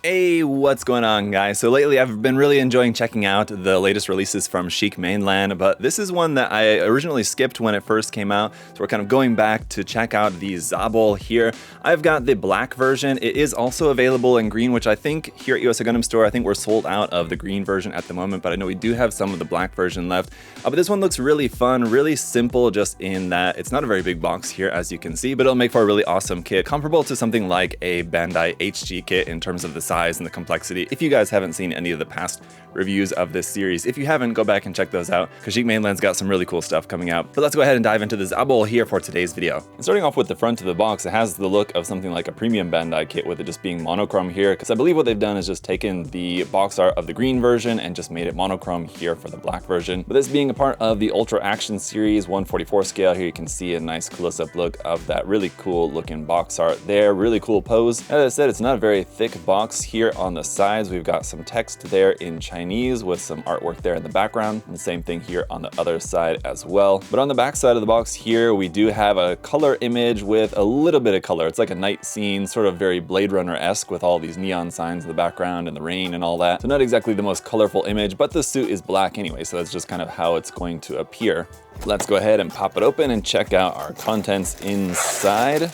Hey, what's going on, guys? So lately I've been really enjoying checking out the latest releases from Sheik Mainland, but this is one that I originally skipped when it first came out, so we're kind of going back to check out the Za-Bol here. I've got the black version. It is also available in green, which I think here at USA Gundam Store, I think we're sold out of the green version at the moment, but I know we do have some of the black version left. But this one looks really fun, really simple, just in that it's not a very big box here, as you can see, but it'll make for a really awesome kit, comparable to something like a Bandai HG kit in terms of the size and the complexity. If you guys haven't seen any of the past reviews of this series, if you haven't, go back and check those out, because Sheik Mainland's got some really cool stuff coming out. But let's go ahead and dive into the Za-Bol here for today's video. And starting off with the front of the box, it has the look of something like a premium Bandai kit, with it just being monochrome here, because I believe what they've done is just taken the box art of the green version and just made it monochrome here for the black version. But this being a part of the Ultra Action series 1/44 scale, here you can see a nice close-up look of that really cool looking box art there. Really cool pose. As I said, it's not a very thick box. Here on the sides, we've got some text there in Chinese with some artwork there in the background, and the same thing here on the other side as well. But on the back side of the box here, we do have a color image with a little bit of color. It's like a night scene, sort of very Blade Runner-esque, with all these neon signs in the background and the rain and all that. So not exactly the most colorful image, but the suit is black anyway, so that's just kind of how it's going to appear. Let's go ahead and pop it open and check out our contents inside.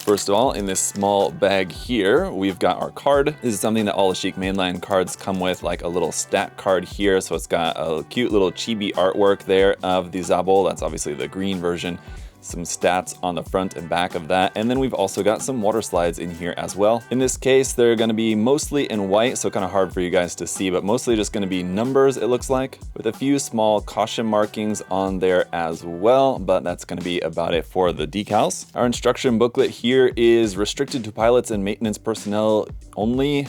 First of all, in this small bag here, we've got our card. This is something that all the Sheik Mainland cards come with, like a little stat card here. So it's got a cute little chibi artwork there of the Za-Bol. That's obviously the green version. Some stats on the front and back of that, and then we've also got some water slides in here as well. In this case, they're going to be mostly in white, so kind of hard for you guys to see, but mostly just going to be numbers, it looks like, with a few small caution markings on there as well, but that's going to be about it for the decals. Our instruction booklet here is restricted to pilots and maintenance personnel only,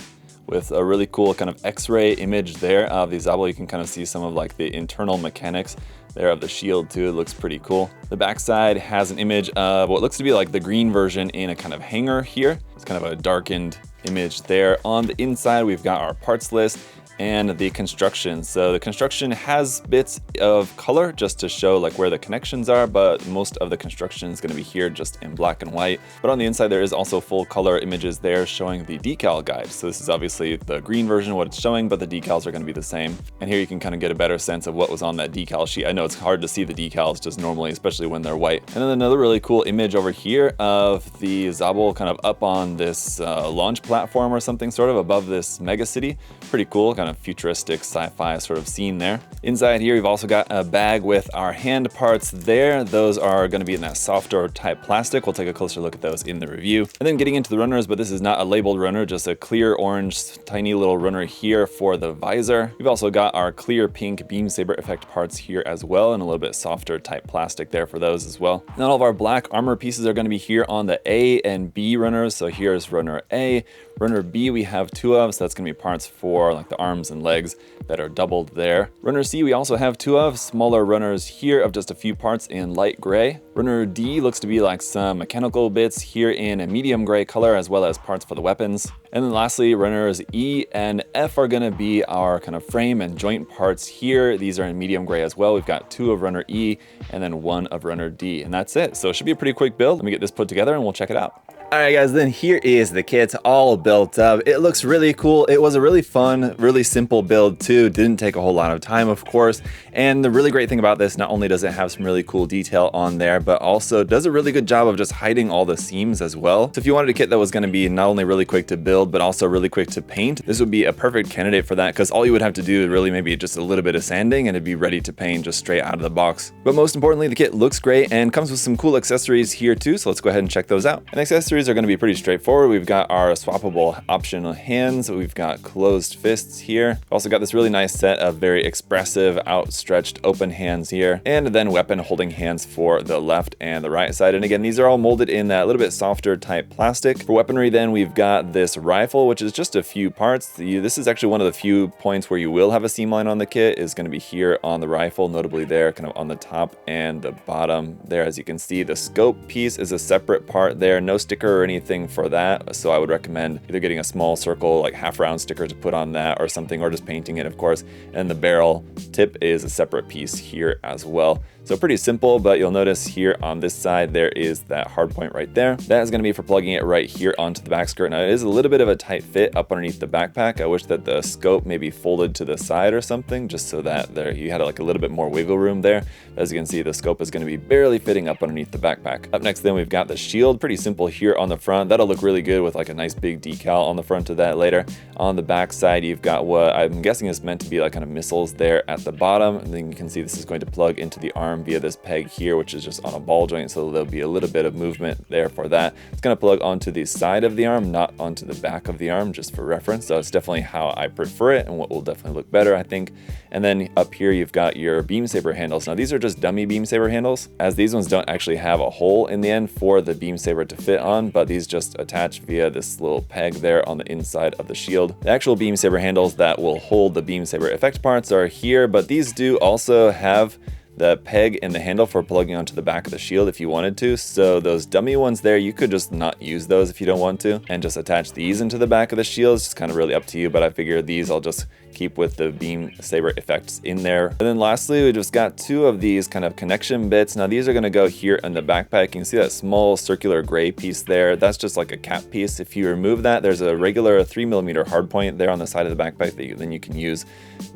with a really cool kind of X-ray image there of the Za-Bol. You can kind of see some of like the internal mechanics there of the shield too. It looks pretty cool. The backside has an image of what looks to be like the green version in a kind of hanger here. It's kind of a darkened image there. On the inside, we've got our parts list and the construction. So the construction has bits of color just to show like where the connections are, but most of the construction is going to be here just in black and white. But on the inside, there is also full color images there showing the decal guide. So this is obviously the green version, what it's showing, but the decals are going to be the same. And here you can kind of get a better sense of what was on that decal sheet. I know it's hard to see the decals just normally, especially when they're white. And then another really cool image over here of the Za-Bol kind of up on this launch platform or something, sort of above this mega city. Pretty cool, kind of futuristic sci-fi sort of scene there. Inside here, we've also got a bag with our hand parts there. Those are going to be in that softer type plastic. We'll take a closer look at those in the review. And then getting into the runners, but this is not a labeled runner, just a clear orange tiny little runner here for the visor. We've also got our clear pink beam saber effect parts here as well, and a little bit softer type plastic there for those as well. And all of our black armor pieces are going to be here on the A and B runners. So here's runner A. Runner B we have two of, so that's going to be parts for like the arms and legs that are doubled there. Runner C we also have two of, smaller runners here of just a few parts in light gray. Runner D looks to be like some mechanical bits here in a medium gray color, as well as parts for the weapons. And then lastly, runners E and F are going to be our kind of frame and joint parts here. These are in medium gray as well. We've got two of runner E and then one of runner D, and that's it. So it should be a pretty quick build. Let me get this put together and we'll check it out. Alright guys, then here is the kit all built up. It looks really cool. It was a really fun, really simple build too. Didn't take a whole lot of time, of course. And the really great thing about this, not only does it have some really cool detail on there, but also does a really good job of just hiding all the seams as well. So if you wanted a kit that was going to be not only really quick to build, but also really quick to paint, this would be a perfect candidate for that, because all you would have to do is really maybe just a little bit of sanding and it'd be ready to paint just straight out of the box. But most importantly, the kit looks great and comes with some cool accessories here too. So let's go ahead and check those out. And accessories are going to be pretty straightforward. We've got our swappable optional hands. We've got closed fists here. We've also got this really nice set of very expressive outstretched open hands here, and then weapon holding hands for the left and the right side. And again, these are all molded in that little bit softer type plastic. For weaponry then, we've got this rifle, which is just a few parts. This is actually one of the few points where you will have a seam line on the kit, is going to be here on the rifle, notably there kind of on the top and the bottom there. As you can see, the scope piece is a separate part there, no sticker or anything for that, so I would recommend either getting a small circle like half round sticker to put on that or something, or just painting it, of course. And the barrel tip is a separate piece here as well. So pretty simple, but you'll notice here on this side there is that hard point right there. That is going to be for plugging it right here onto the back skirt. Now it is a little bit of a tight fit up underneath the backpack. I wish that the scope maybe folded to the side or something, just so that there you had like a little bit more wiggle room there. As you can see, the scope is going to be barely fitting up underneath the backpack. Up next then we've got the shield, pretty simple here on the front. That'll look really good with like a nice big decal on the front of that later. On the back side you've got what I'm guessing is meant to be like kind of missiles there at the bottom, and then you can see this is going to plug into the arm via this peg here, which is just on a ball joint, so there'll be a little bit of movement there for that. It's going to plug onto the side of the arm, not onto the back of the arm, just for reference. So it's definitely how I prefer it and what will definitely look better, I think. And then up here you've got your beam saber handles. Now these are just dummy beam saber handles, as these ones don't actually have a hole in the end for the beam saber to fit on, but these just attach via this little peg there on the inside of the shield. The actual beam saber handles that will hold the beam saber effect parts are here, but these do also have the peg in the handle for plugging onto the back of the shield if you wanted to. So those dummy ones there, you could just not use those if you don't want to, and just attach these into the back of the shield. It's just kind of really up to you, but I figure these I'll just keep with the beam saber effects in there. And then lastly, we just got two of these kind of connection bits. Now these are going to go here in the backpack. You can see that small circular gray piece there. That's just like a cap piece. If you remove that, there's a regular 3mm hard point there on the side of the backpack that then you can use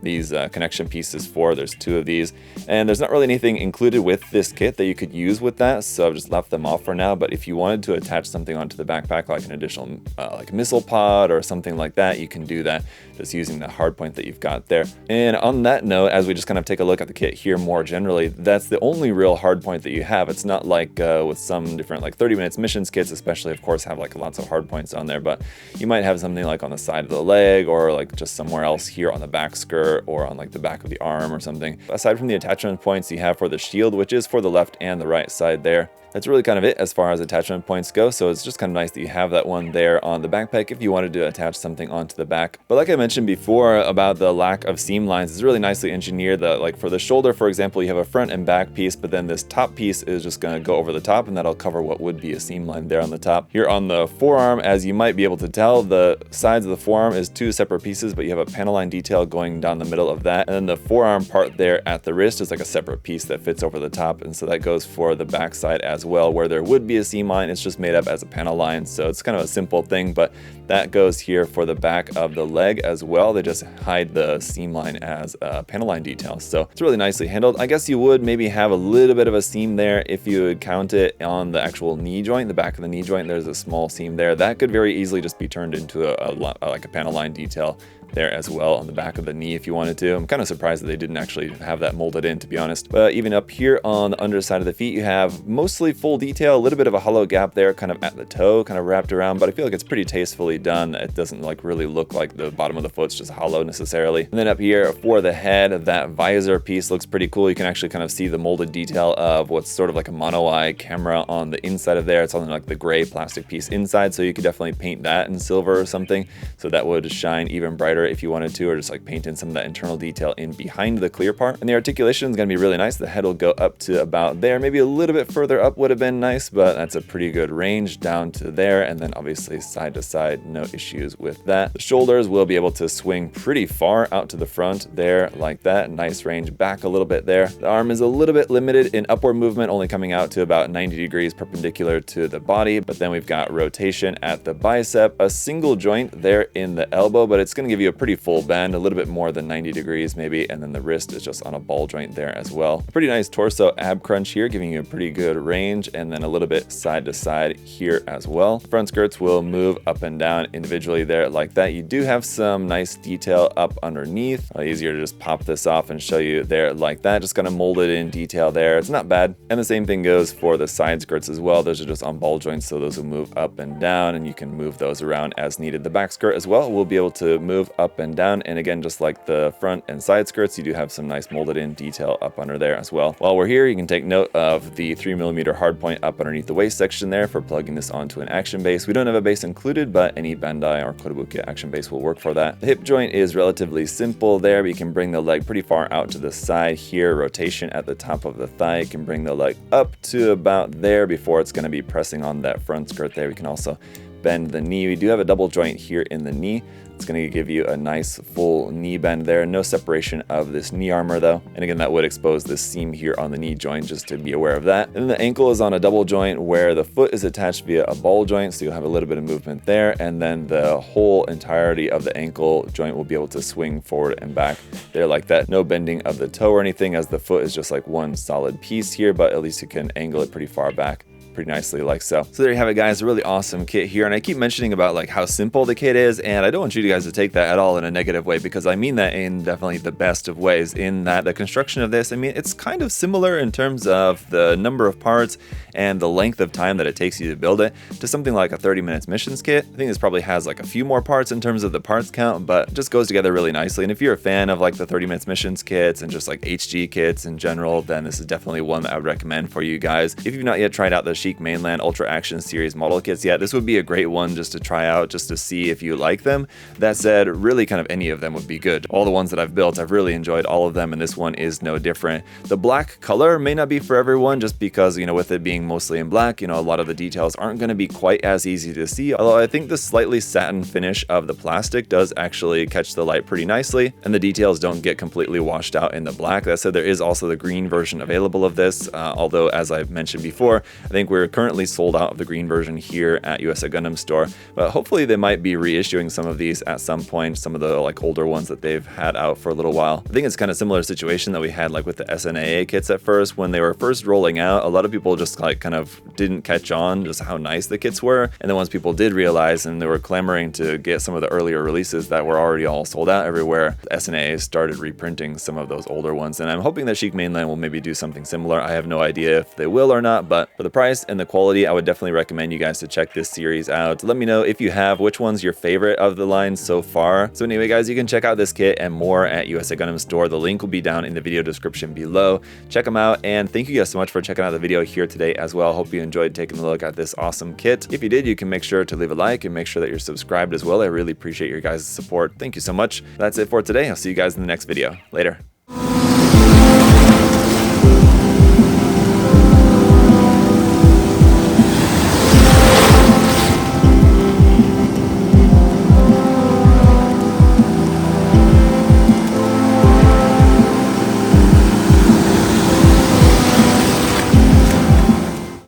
these connection pieces for. There's two of these, and there's not really anything included with this kit that you could use with that, so I've just left them off for now. But if you wanted to attach something onto the backpack, like an additional like missile pod or something like that, you can do that just using the hard point that you've got there. And on that note, as we just kind of take a look at the kit here more generally, that's the only real hard point that you have. It's not like with some different like 30 minutes missions kits, especially, of course, have like lots of hard points on there, but you might have something like on the side of the leg, or like just somewhere else here on the back skirt, or on like the back of the arm or something. Aside from the attachment points you have for the shield, which is for the left and the right side there, that's really kind of it as far as attachment points go. So it's just kind of nice that you have that one there on the backpack if you wanted to attach something onto the back. But like I mentioned before about the lack of seam lines, it's really nicely engineered that, like for the shoulder, for example, you have a front and back piece, but then this top piece is just going to go over the top, and that'll cover what would be a seam line there on the top. Here on the forearm, as you might be able to tell, the sides of the forearm is two separate pieces, but you have a panel line detail going down the middle of that. And then the forearm part there at the wrist is like a separate piece that fits over the top. And so that goes for the back side as well, where there would be a seam line. It's just made up as a panel line. So it's kind of a simple thing, but that goes here for the back of the leg as well. They just hide the seam line as a panel line detail. So it's really nicely handled. I guess you would maybe have a little bit of a seam there if you would count it on the actual knee joint, the back of the knee joint. There's a small seam there. That could very easily just be turned into like a panel line detail there as well on the back of the knee if you wanted to. I'm kind of surprised that they didn't actually have that molded in, to be honest. But even up here on the underside of the feet, you have mostly full detail, a little bit of a hollow gap there kind of at the toe, kind of wrapped around, but I feel like it's pretty tastefully done. It doesn't like really look like the bottom of the foot's just hollow necessarily. And then up here for the head, that visor piece looks pretty cool. You can actually kind of see the molded detail of what's sort of like a mono eye camera on the inside of there. It's on like the gray plastic piece inside, so you could definitely paint that in silver or something, so that would shine even brighter if you wanted to, or just like paint in some of that internal detail in behind the clear part. And the articulation is going to be really nice. The head will go up to about there, maybe a little bit further up would have been nice, but that's a pretty good range down to there. And then obviously side to side, no issues with that. The shoulders will be able to swing pretty far out to the front there like that. Nice range back a little bit there. The arm is a little bit limited in upward movement, only coming out to about 90 degrees perpendicular to the body. But then we've got rotation at the bicep, a single joint there in the elbow, but it's going to give you a pretty full bend, a little bit more than 90 degrees maybe. And then the wrist is just on a ball joint there as well. Pretty nice torso ab crunch here, giving you a pretty good range, and then a little bit side to side here as well. Front skirts will move up and down individually there like that. You do have some nice detail up underneath. Easier to just pop this off and show you there like that. Just kind of molded in detail there. It's not bad. And the same thing goes for the side skirts as well. Those are just on ball joints, so those will move up and down, and you can move those around as needed. The back skirt as well will be able to move up and down, and again, just like the front and side skirts, you do have some nice molded in detail up under there as well. While we're here, you can take note of the 3mm hard point up underneath the waist section there for plugging this onto an action base. We don't have a base included, but any Bandai or Kotobukiya action base will work for that. The hip joint is relatively simple there, but you can bring the leg pretty far out to the side here. Rotation at the top of the thigh. You can bring the leg up to about there before it's going to be pressing on that front skirt there. We can also bend the knee. We do have a double joint here in the knee. It's going to give you a nice full knee bend there. No separation of this knee armor though. And again, that would expose this seam here on the knee joint, just to be aware of that. And then the ankle is on a double joint where the foot is attached via a ball joint, so you'll have a little bit of movement there. And then the whole entirety of the ankle joint will be able to swing forward and back there like that. No bending of the toe or anything, as the foot is just like one solid piece here, but at least you can angle it pretty far back pretty nicely like so. So there you have it, guys. A really awesome kit here, and I keep mentioning about like how simple the kit is, and I don't want you guys to take that at all in a negative way, because I mean that in definitely the best of ways, in that the construction of this, I mean, it's kind of similar in terms of the number of parts and the length of time that it takes you to build it to something like a 30 minutes missions kit. I think this probably has like a few more parts in terms of the parts count, but it just goes together really nicely. And if you're a fan of like the 30 minutes missions kits and just like HG kits in general, then this is definitely one that I would recommend for you guys. If you've not yet tried out the Sheik Mainland Ultra Action Series model kits yet, this would be a great one just to try out, just to see if you like them. That said, really kind of any of them would be good. All the ones that I've built, I've really enjoyed all of them, and this one is no different. The black color may not be for everyone, just because, you know, with it being mostly in black, you know, a lot of the details aren't going to be quite as easy to see, although I think the slightly satin finish of the plastic does actually catch the light pretty nicely, and the details don't get completely washed out in the black. That said, there is also the green version available of this, although as I've mentioned before, I think we're currently sold out of the green version here at USA Gundam Store, but hopefully they might be reissuing some of these at some point, some of the like older ones that they've had out for a little while. I think it's kind of similar situation that we had like with the SNAA kits at first. When they were first rolling out, a lot of people just like kind of didn't catch on just how nice the kits were, and then once people did realize and they were clamoring to get some of the earlier releases that were already all sold out everywhere, SNAA started reprinting some of those older ones, and I'm hoping that Sheik Mainland will maybe do something similar. I have no idea if they will or not, but for the price and the quality, I would definitely recommend you guys to check this series out. Let me know if you have, which one's your favorite of the line so far. So anyway, guys, you can check out this kit and more at USA Gundam Store. The link will be down in the video description below. Check them out, and thank you guys so much for checking out the video here today as well. Hope you enjoyed taking a look at this awesome kit. If you did, you can make sure to leave a like and make sure that you're subscribed as well. I really appreciate your guys' support. Thank you so much. That's it for today. I'll see you guys in the next video. Later.